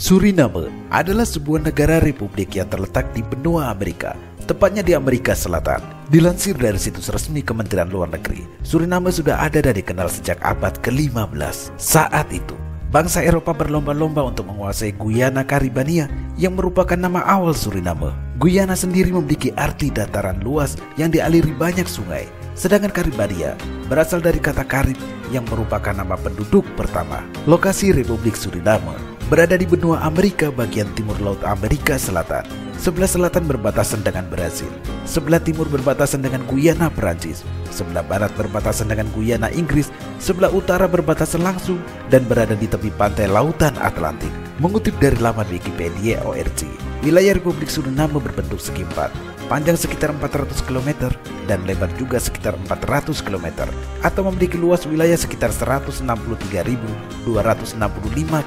Suriname adalah sebuah negara republik yang terletak di benua Amerika, tepatnya di Amerika Selatan. Dilansir dari situs resmi Kementerian Luar Negeri, Suriname sudah ada dan dikenal sejak abad ke-15. Saat itu, bangsa Eropa berlomba-lomba untuk menguasai Guyana Caribania yang merupakan nama awal Suriname. Guyana sendiri memiliki arti dataran luas yang dialiri banyak sungai, sedangkan Caribania berasal dari kata Karib yang merupakan nama penduduk pertama. Lokasi Republik Suriname berada di benua Amerika bagian timur Laut Amerika Selatan. Sebelah selatan berbatasan dengan Brasil, sebelah timur berbatasan dengan Guyana Perancis, sebelah barat berbatasan dengan Guyana Inggris, sebelah utara berbatasan langsung dan berada di tepi pantai Lautan Atlantik. Mengutip dari laman Wikipedia ORG, wilayah Republik Suriname berbentuk segi empat, panjang sekitar 400 km dan lebar juga sekitar 400 km, atau memiliki luas wilayah sekitar 163.265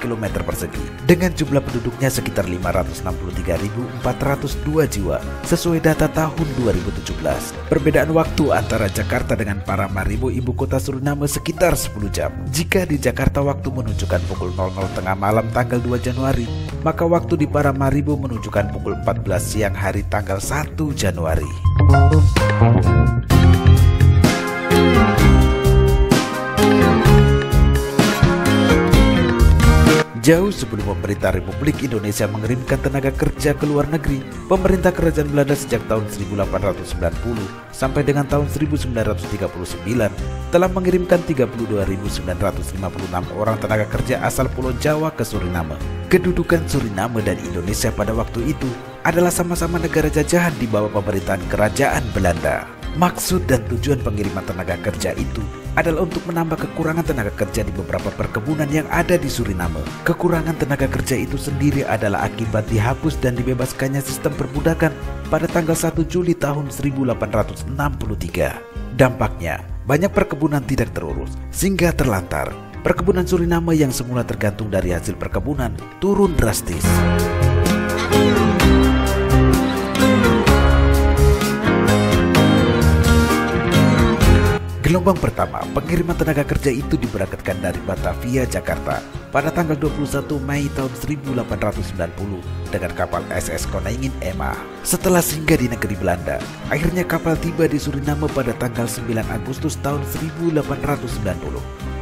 km persegi, dengan jumlah penduduknya sekitar 563.402 jiwa sesuai data tahun 2017. Perbedaan waktu antara Jakarta dengan Paramaribo, ibu kota Suriname, sekitar 10 jam. Jika di Jakarta waktu menunjukkan pukul 00 tengah malam tanggal 2 Januari, maka waktu di Paramaribo menunjukkan pukul 14 siang hari tanggal 1 Januari. Jauh sebelum pemerintah Republik Indonesia mengirimkan tenaga kerja ke luar negeri, pemerintah kerajaan Belanda sejak tahun 1890 sampai dengan tahun 1939 telah mengirimkan 32.956 orang tenaga kerja asal Pulau Jawa ke Suriname. Kedudukan Suriname dan Indonesia pada waktu itu adalah sama-sama negara jajahan di bawah pemerintahan kerajaan Belanda. Maksud dan tujuan pengiriman tenaga kerja itu adalah untuk menambah kekurangan tenaga kerja di beberapa perkebunan yang ada di Suriname. Kekurangan tenaga kerja itu sendiri adalah akibat dihapus dan dibebaskannya sistem perbudakan pada tanggal 1 Juli tahun 1863. Dampaknya, banyak perkebunan tidak terurus sehingga terlantar. Perkebunan Suriname yang semula tergantung dari hasil perkebunan turun drastis. Gelombang pertama pengiriman tenaga kerja itu diberangkatkan dari Batavia, Jakarta pada tanggal 21 Mei tahun 1890 dengan kapal SS Koningin Emma. Setelah singgah di negeri Belanda, akhirnya kapal tiba di Suriname pada tanggal 9 Agustus tahun 1890.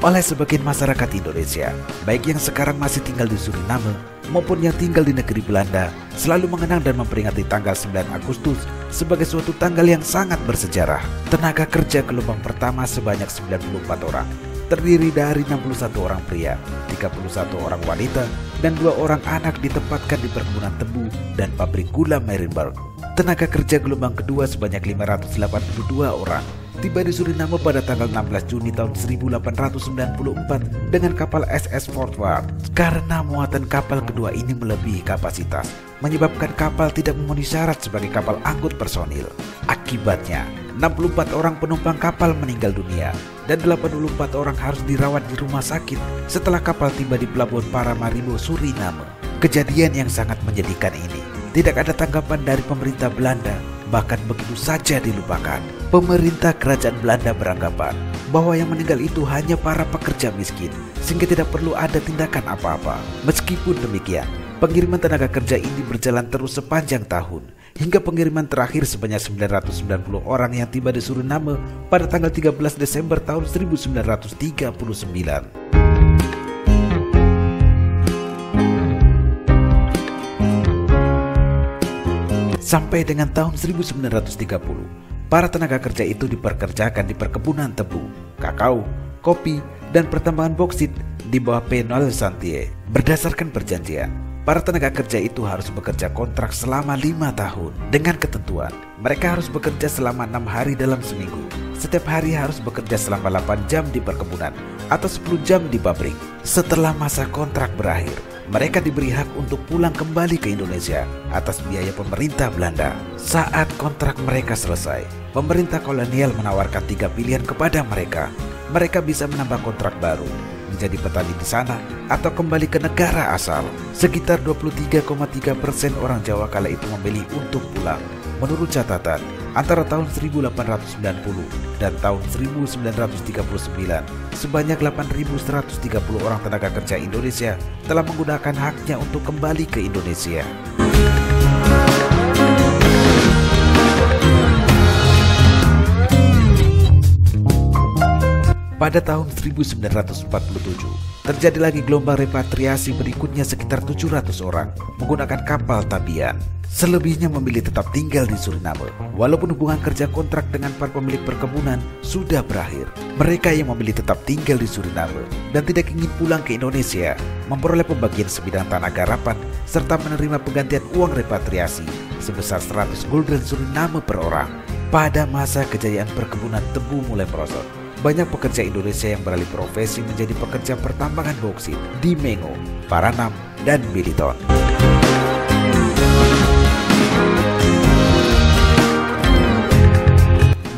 Oleh sebagian masyarakat Indonesia, baik yang sekarang masih tinggal di Suriname maupun yang tinggal di negeri Belanda, selalu mengenang dan memperingati tanggal 9 Agustus sebagai suatu tanggal yang sangat bersejarah. Tenaga kerja gelombang pertama sebanyak 94 orang, terdiri dari 61 orang pria, 31 orang wanita, dan 2 orang anak ditempatkan di perkebunan tebu dan pabrik gula Marienburg. Tenaga kerja gelombang kedua sebanyak 582 orang tiba di Suriname pada tanggal 16 Juni tahun 1894 dengan kapal SS Fort Worth. Karena muatan kapal kedua ini melebihi kapasitas, menyebabkan kapal tidak memenuhi syarat sebagai kapal angkut personil. Akibatnya, 64 orang penumpang kapal meninggal dunia dan 84 orang harus dirawat di rumah sakit setelah kapal tiba di pelabuhan Paramaribo, Suriname. Kejadian yang sangat menyedihkan ini tidak ada tanggapan dari pemerintah Belanda, bahkan begitu saja dilupakan. Pemerintah kerajaan Belanda beranggapan bahwa yang meninggal itu hanya para pekerja miskin, sehingga tidak perlu ada tindakan apa-apa. Meskipun demikian, pengiriman tenaga kerja ini berjalan terus sepanjang tahun, hingga pengiriman terakhir sebanyak 990 orang yang tiba di Suriname pada tanggal 13 Desember tahun 1939. Sampai dengan tahun 1930, para tenaga kerja itu diperkerjakan di perkebunan tebu, kakao, kopi, dan pertambangan boksit di bawah Penol Santie. Berdasarkan perjanjian, para tenaga kerja itu harus bekerja kontrak selama 5 tahun. Dengan ketentuan, mereka harus bekerja selama 6 hari dalam seminggu. Setiap hari harus bekerja selama 8 jam di perkebunan atau 10 jam di pabrik. Setelah masa kontrak berakhir, mereka diberi hak untuk pulang kembali ke Indonesia atas biaya pemerintah Belanda. Saat kontrak mereka selesai, pemerintah kolonial menawarkan 3 pilihan kepada mereka. Mereka bisa menambah kontrak baru, menjadi petani di sana, atau kembali ke negara asal. Sekitar 23,3% orang Jawa kala itu memilih untuk pulang. Menurut catatan, Antara tahun 1890 dan tahun 1939, sebanyak 8.130 orang tenaga kerja Indonesia telah menggunakan haknya untuk kembali ke Indonesia. Pada tahun 1947, terjadi lagi gelombang repatriasi berikutnya sekitar 700 orang menggunakan kapal Tabian. Selebihnya memilih tetap tinggal di Suriname, walaupun hubungan kerja kontrak dengan para pemilik perkebunan sudah berakhir. Mereka yang memilih tetap tinggal di Suriname dan tidak ingin pulang ke Indonesia, memperoleh pembagian sebidang tanah garapan serta menerima penggantian uang repatriasi sebesar 100 gulden Suriname per orang. Pada masa kejayaan perkebunan tebu mulai merosot, banyak pekerja Indonesia yang beralih profesi menjadi pekerja pertambangan bauksit di Mengo, Paranam, dan Biliton.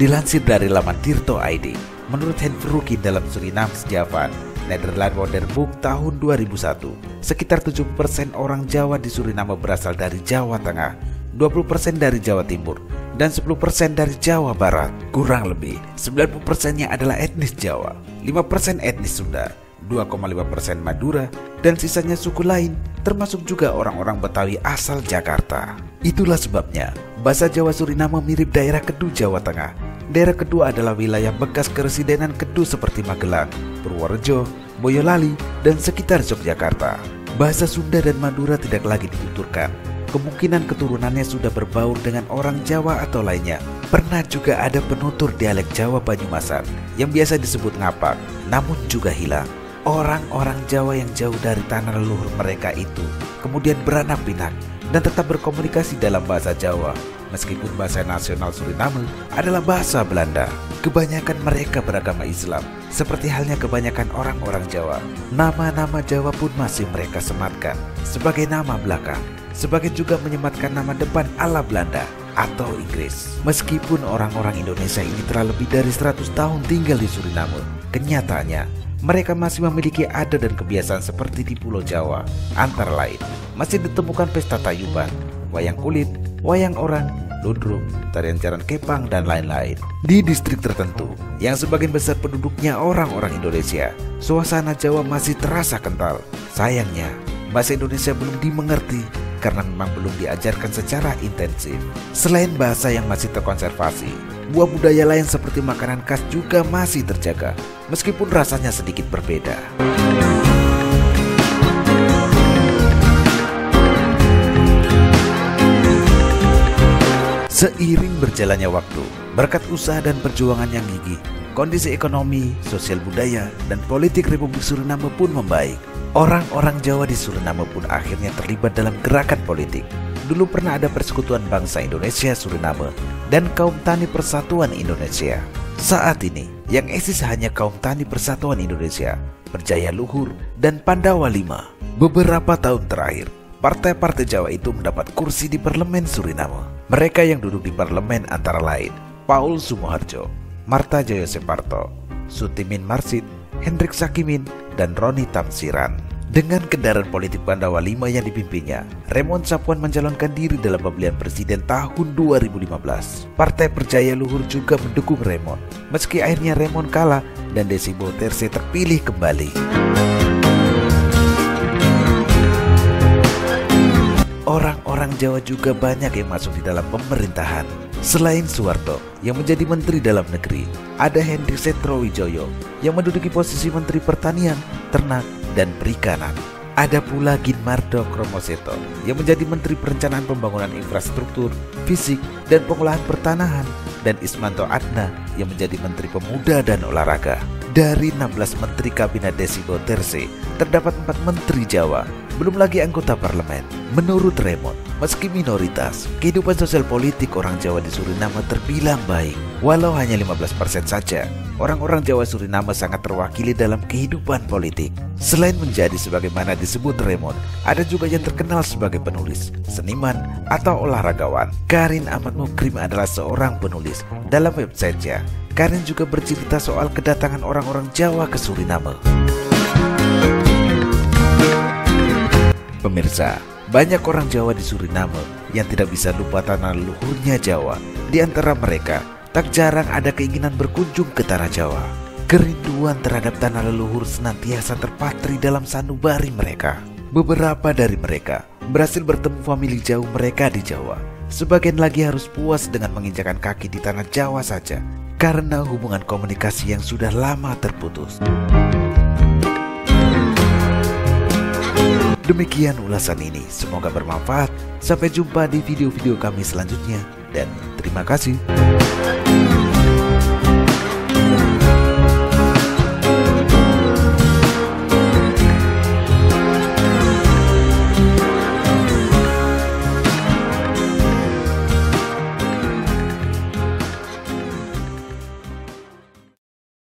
Dilansir dari laman Tirto ID, menurut Henveruki dalam Suriname Javan, Nederland Modern Book tahun 2001, sekitar 70% orang Jawa di Suriname berasal dari Jawa Tengah, 20% dari Jawa Timur, dan 10% dari Jawa Barat. Kurang lebih 90%-nya adalah etnis Jawa, 5% etnis Sunda, 2,5% Madura, dan sisanya suku lain, termasuk juga orang-orang Betawi asal Jakarta. Itulah sebabnya bahasa Jawa Suriname mirip daerah Kedu Jawa Tengah. Daerah Kedu adalah wilayah bekas keresidenan Kedu seperti Magelang, Purworejo, Boyolali, dan sekitar Yogyakarta. Bahasa Sunda dan Madura tidak lagi dituturkan. Kemungkinan keturunannya sudah berbaur dengan orang Jawa atau lainnya. Pernah juga ada penutur dialek Jawa Banyumasan yang biasa disebut ngapak, namun juga hilang. Orang-orang Jawa yang jauh dari tanah leluhur mereka itu kemudian beranak pinak dan tetap berkomunikasi dalam bahasa Jawa, meskipun bahasa nasional Suriname adalah bahasa Belanda. Kebanyakan mereka beragama Islam, seperti halnya kebanyakan orang-orang Jawa. Nama-nama Jawa pun masih mereka sematkan sebagai nama belakang, sebagian juga menyematkan nama depan ala Belanda atau Inggris. Meskipun orang-orang Indonesia ini telah lebih dari 100 tahun tinggal di Suriname, kenyataannya mereka masih memiliki adat dan kebiasaan seperti di Pulau Jawa. Antara lain, masih ditemukan pesta tayuban, wayang kulit, wayang orang, ludruk, tarian jaran kepang, dan lain-lain. Di distrik tertentu, yang sebagian besar penduduknya orang-orang Indonesia, suasana Jawa masih terasa kental. Sayangnya, bahasa Indonesia belum dimengerti karena memang belum diajarkan secara intensif. Selain bahasa yang masih terkonservasi, buah budaya lain seperti makanan khas juga masih terjaga, meskipun rasanya sedikit berbeda. Seiring berjalannya waktu, berkat usaha dan perjuangan yang gigih, kondisi ekonomi, sosial budaya, dan politik Republik Suriname pun membaik. Orang-orang Jawa di Suriname pun akhirnya terlibat dalam gerakan politik. Dulu pernah ada Persekutuan Bangsa Indonesia Suriname dan Kaum Tani Persatuan Indonesia. Saat ini, yang eksis hanya Kaum Tani Persatuan Indonesia, Berjaya Luhur, dan Pandawa V. Beberapa tahun terakhir, partai-partai Jawa itu mendapat kursi di Parlemen Suriname. Mereka yang duduk di parlemen antara lain Paul Sumoharjo, Marta Jaya Separto, Sutimin Marsid, Hendrik Sakimin, dan Roni Tamsiran. Dengan kendaraan politik Pandawa V yang dipimpinnya, Raymond Sapuan mencalonkan diri dalam pemilihan presiden tahun 2015. Partai Berjaya Luhur juga mendukung Raymond, meski akhirnya Raymond kalah dan Desi Bouterse terpilih kembali. Orang-orang Jawa juga banyak yang masuk di dalam pemerintahan. Selain Suwarto yang menjadi Menteri Dalam Negeri, ada Hendri Setrowijoyo yang menduduki posisi Menteri Pertanian, Ternak, dan Perikanan. Ada pula Ginmardo Kromoseto yang menjadi Menteri Perencanaan Pembangunan Infrastruktur, Fisik, dan Pengolahan Pertanahan, dan Ismanto Adna yang menjadi Menteri Pemuda dan Olahraga. Dari 16 Menteri Kabinet Desi Bouterse, terdapat 4 Menteri Jawa, belum lagi anggota parlemen. Menurut Raymond, meski minoritas, kehidupan sosial politik orang Jawa di Suriname terbilang baik. Walau hanya 15% saja, orang-orang Jawa Suriname sangat terwakili dalam kehidupan politik. Selain menjadi sebagaimana disebut Raymond, ada juga yang terkenal sebagai penulis, seniman, atau olahragawan. Karin Ahmad Mukrim adalah seorang penulis. Dalam websitenya, Karin juga bercerita soal kedatangan orang-orang Jawa ke Suriname. Pemirsa, banyak orang Jawa di Suriname yang tidak bisa lupa tanah leluhurnya Jawa. Di antara mereka, tak jarang ada keinginan berkunjung ke tanah Jawa. Kerinduan terhadap tanah leluhur senantiasa terpatri dalam sanubari mereka. Beberapa dari mereka berhasil bertemu famili jauh mereka di Jawa. Sebagian lagi harus puas dengan menginjakan kaki di tanah Jawa saja karena hubungan komunikasi yang sudah lama terputus. Demikian ulasan ini, semoga bermanfaat. Sampai jumpa di video-video kami selanjutnya dan terima kasih.